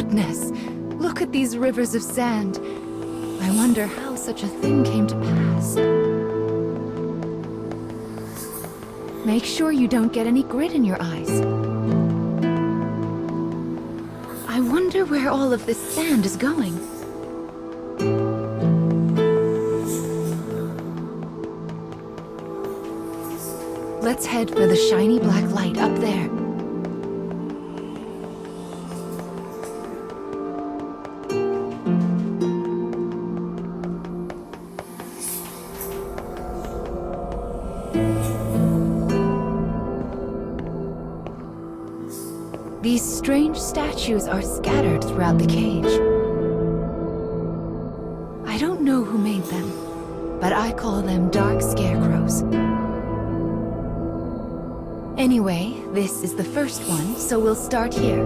goodness! Look at these rivers of sand. I wonder how such a thing came to pass. Make sure you don't get any grit in your eyes. I wonder where all of this sand is going. Let's head for the shiny black light up there. These strange statues are scattered throughout the cage. I don't know who made them, but I call them dark scarecrows. Anyway, this is the first one, so we'll start here.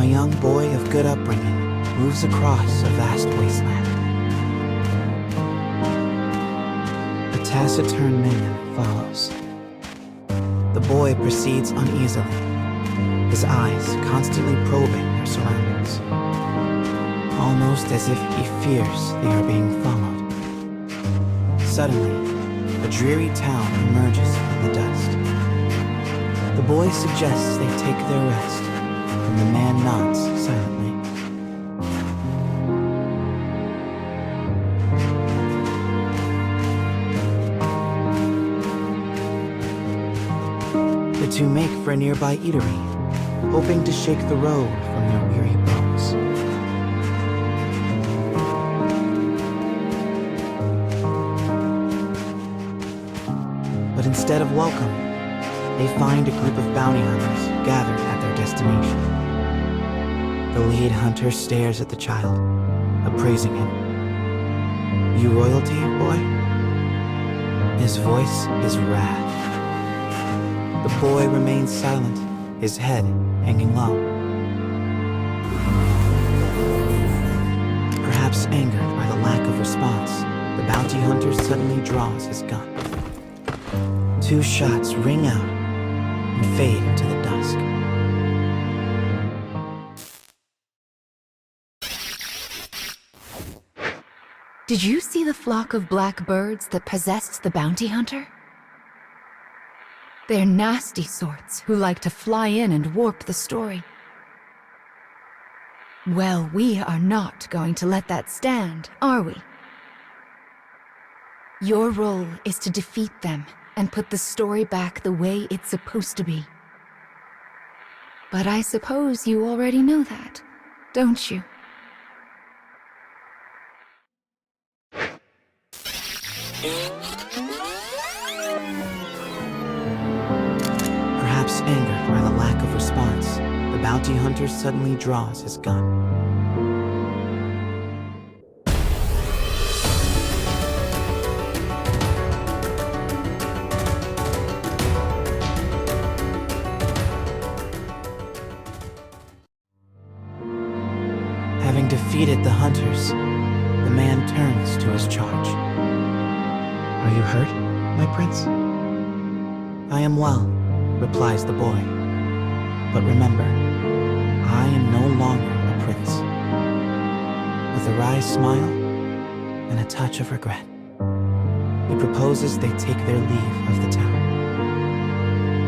A young boy of good upbringing moves across a vast wasteland. A taciturn man follows. The boy proceeds uneasily, his eyes constantly probing their surroundings, almost as if he fears they are being followed. Suddenly, a dreary town emerges from the dust. The boy suggests they take their rest, and the man nods silently. The two make for a nearby eatery, hoping to shake the road from their weary bones. But instead of welcome, they find a group of bounty hunters gathered at their destination. The lead hunter stares at the child, appraising him. "You royalty, boy?" His voice is wrath. The boy remains silent, his head hanging low. Perhaps angered by the lack of response, the bounty hunter suddenly draws his gun. Two shots ring out and fade into the dusk. Did you see the flock of black birds that possessed the bounty hunter? They're nasty sorts who like to fly in and warp the story. Well, we are not going to let that stand, are we? Your role is to defeat them and put the story back the way it's supposed to be. But I suppose you already know that, don't you? Perhaps angered by the lack of response, the bounty hunter suddenly draws his gun. Having defeated the hunters, the man turns to his charge. "Are you hurt, my prince?" "I am well," replies the boy. "But remember, I am no longer a prince." With a wry smile and a touch of regret, he proposes they take their leave of the town.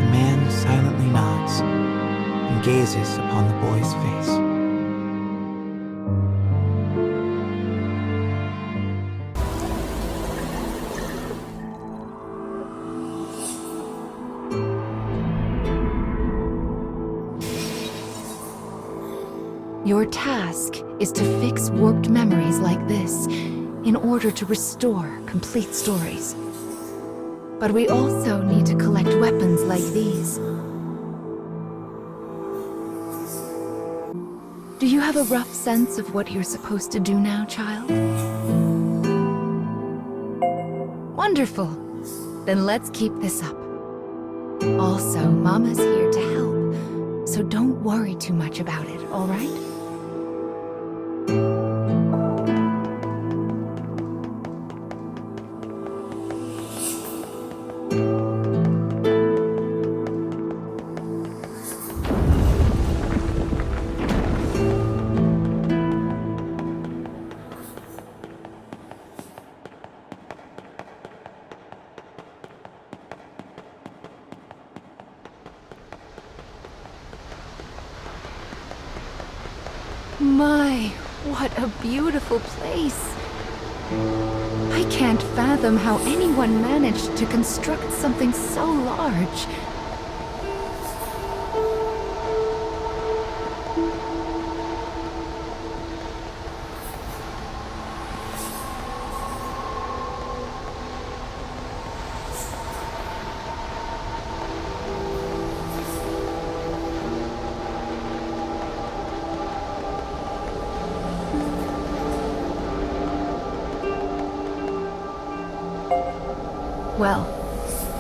The man silently nods and gazes upon the boy's face. Your task is to fix warped memories like this in order to restore complete stories. But we also need to collect weapons like these. Do you have a rough sense of what you're supposed to do now, child? Wonderful. Then let's keep this up. Also, Mama's here to help, so don't worry too much about it, all right? My, what a beautiful place. I can't fathom how anyone managed to construct something so large. Well,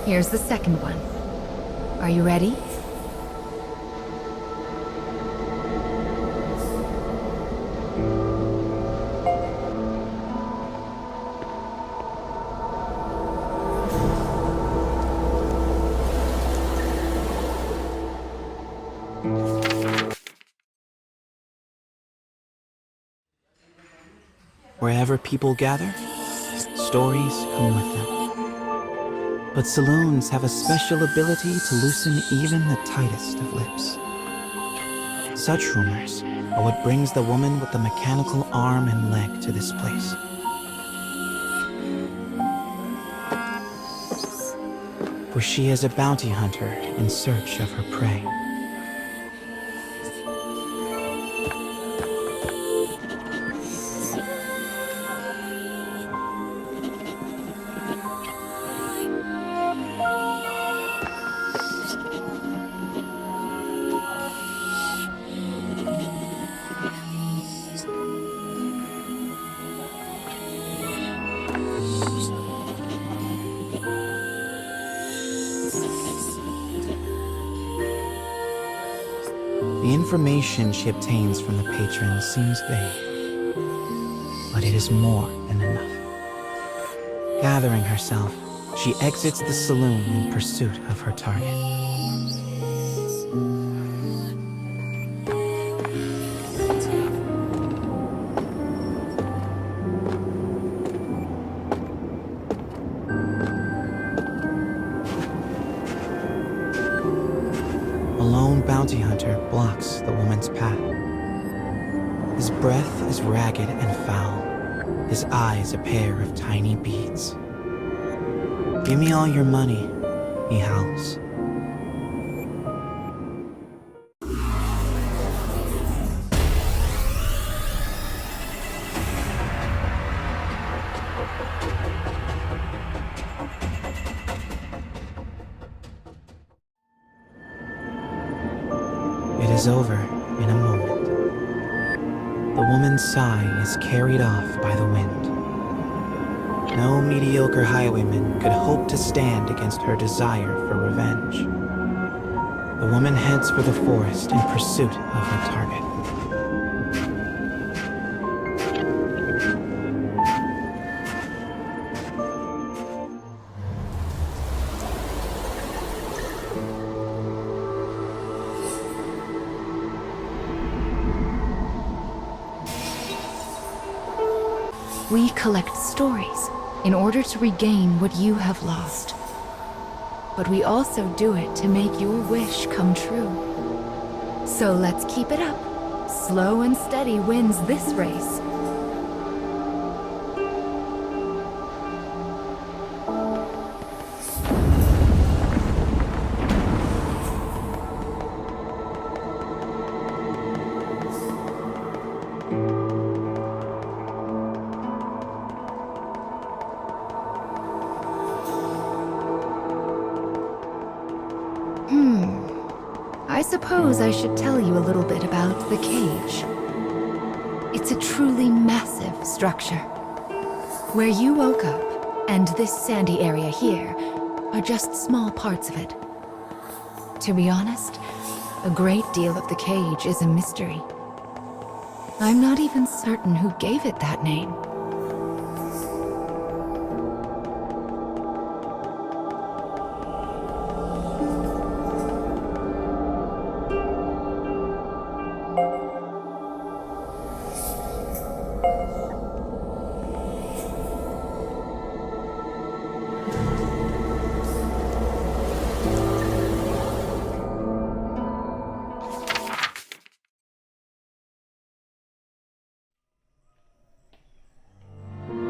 here's the second one. Are you ready? Wherever people gather, stories come with them. But saloons have a special ability to loosen even the tightest of lips. Such rumors are what brings the woman with the mechanical arm and leg to this place. For she is a bounty hunter in search of her prey. The information she obtains from the patrons seems vague, but it is more than enough. Gathering herself, she exits the saloon in pursuit of her target. A lone bounty hunter blocks the woman's path. His breath is ragged and foul, his eyes a pair of tiny beads. "Give me all your money," he howls. It is over in a moment. The woman's sigh is carried off by the wind. No mediocre highwayman could hope to stand against her desire for revenge. The woman heads for the forest in pursuit of her target. We collect stories in order to regain what you have lost. But we also do it to make your wish come true. So let's keep it up. Slow and steady wins this race. suppose I should tell you a little bit about the cage. It's a truly massive structure. Where you woke up, and this sandy area here, are just small parts of it. To be honest, a great deal of the cage is a mystery. I'm not even certain who gave it that name.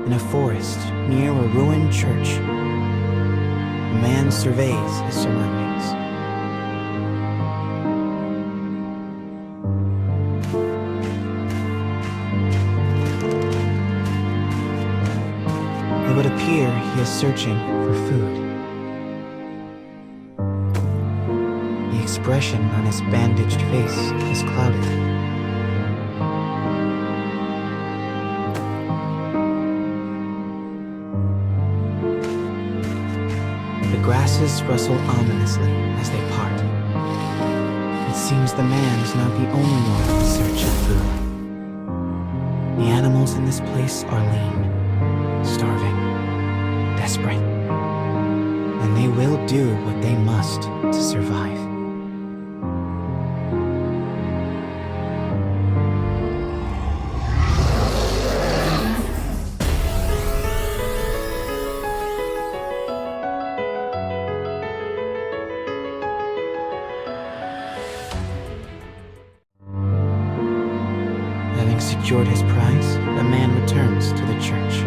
In a forest near a ruined church, a man surveys his surroundings. It would appear he is searching for food. The expression on his bandaged face is clouded. The grasses rustle ominously as they part. It seems the man is not the only one in search of food. The animals in this place are lean, starving, desperate, and they will do what they must to survive. Having secured his prize, the man returns to the church.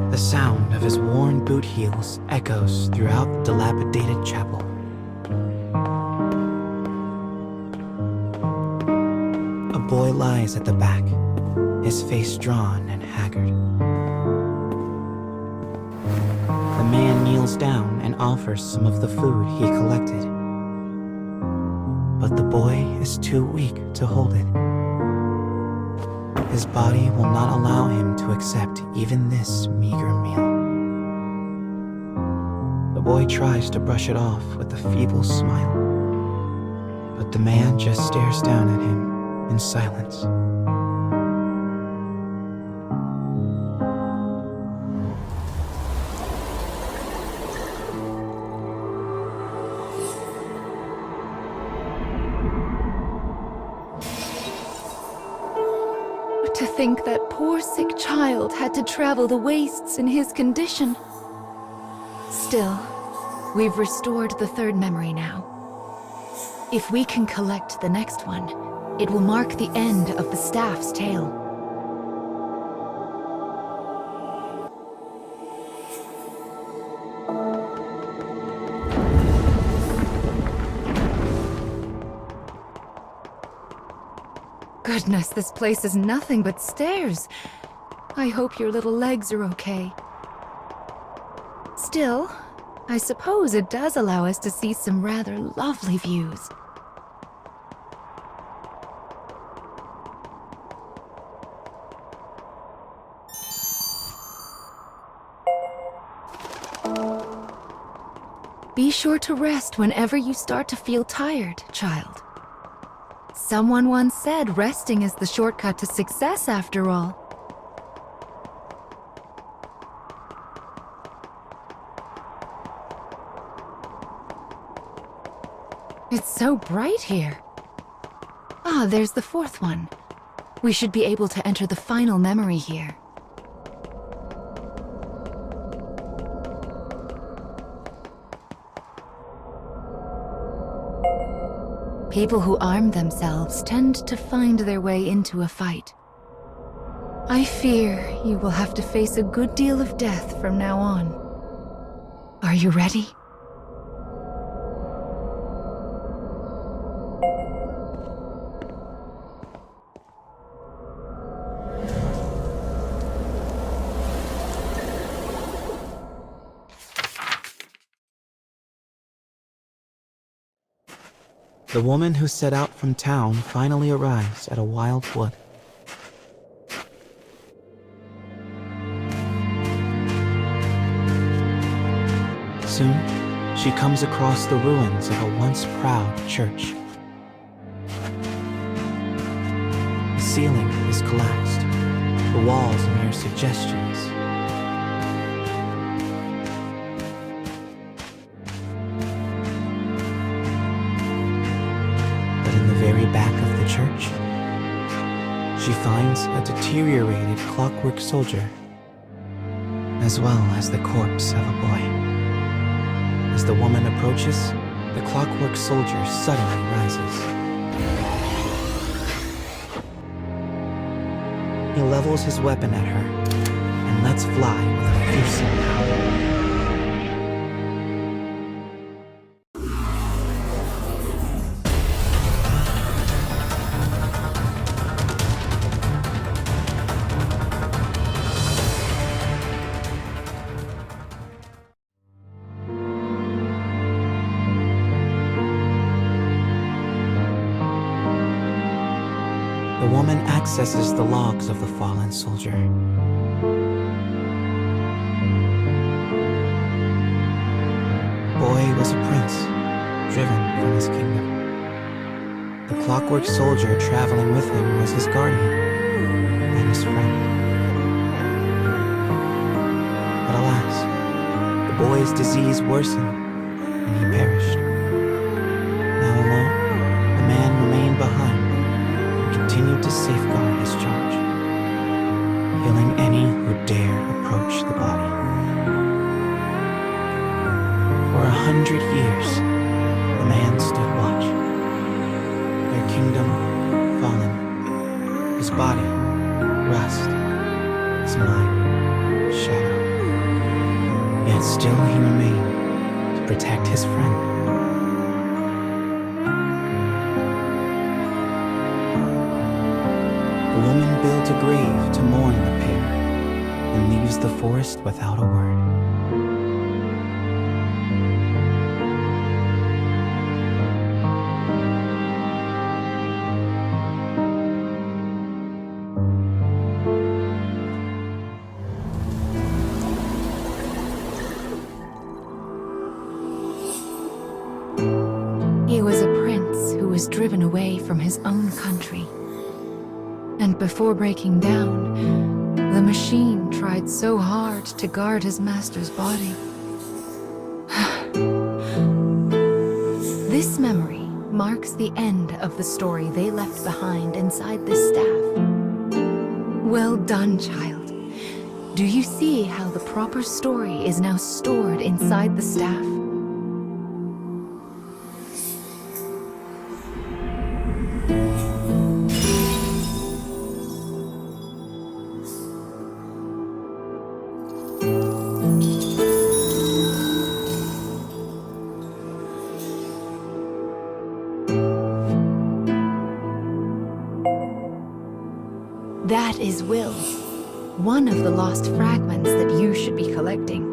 The sound of his worn boot heels echoes throughout the dilapidated chapel. A boy lies at the back, his face drawn and haggard. The man kneels down and offers some of the food he collected. But the boy is too weak to hold it. His body will not allow him to accept even this meager meal. The boy tries to brush it off with a feeble smile, but the man just stares down at him in silence. To think that poor sick child had to travel the wastes in his condition. Still, we've restored the third memory now. If we can collect the next one, it will mark the end of the staff's tale. Goodness, this place is nothing but stairs. I hope your little legs are okay. Still, I suppose it does allow us to see some rather lovely views. Be sure to rest whenever you start to feel tired, child. Someone once said resting is the shortcut to success, after all. It's so bright here. Ah, there's the fourth one. We should be able to enter the final memory here. People who arm themselves tend to find their way into a fight. I fear you will have to face a good deal of death from now on. Are you ready? The woman who set out from town finally arrives at a wild wood. Soon, she comes across the ruins of a once proud church. The ceiling is collapsed, the walls mere suggestions. But in the very back of the church, she finds a deteriorated clockwork soldier, as well as the corpse of a boy. As the woman approaches, the clockwork soldier suddenly rises. He levels his weapon at her and lets fly with a fearsome howl. The woman accesses the logs of the fallen soldier. Boy was a prince, driven from his kingdom. The clockwork soldier traveling with him was his guardian and his friend. But alas, the boy's disease worsened and he perished. Now alone, the man remained behind, continued to safeguard his charge, killing any who dare approach the body. For 100 years, the man stood watch, their kingdom fallen, his body rust, his mind shadow. Yet still he remained to protect his friend. The woman builds a grave to mourn the pair and leaves the forest without a word. He was a prince who was driven away from his own country. And before breaking down, the machine tried so hard to guard his master's body. This memory marks the end of the story they left behind inside this staff. Well done, child. Do you see how the proper story is now stored inside the staff? That is Will, one of the lost fragments that you should be collecting.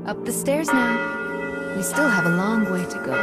Up the stairs now. We still have a long way to go.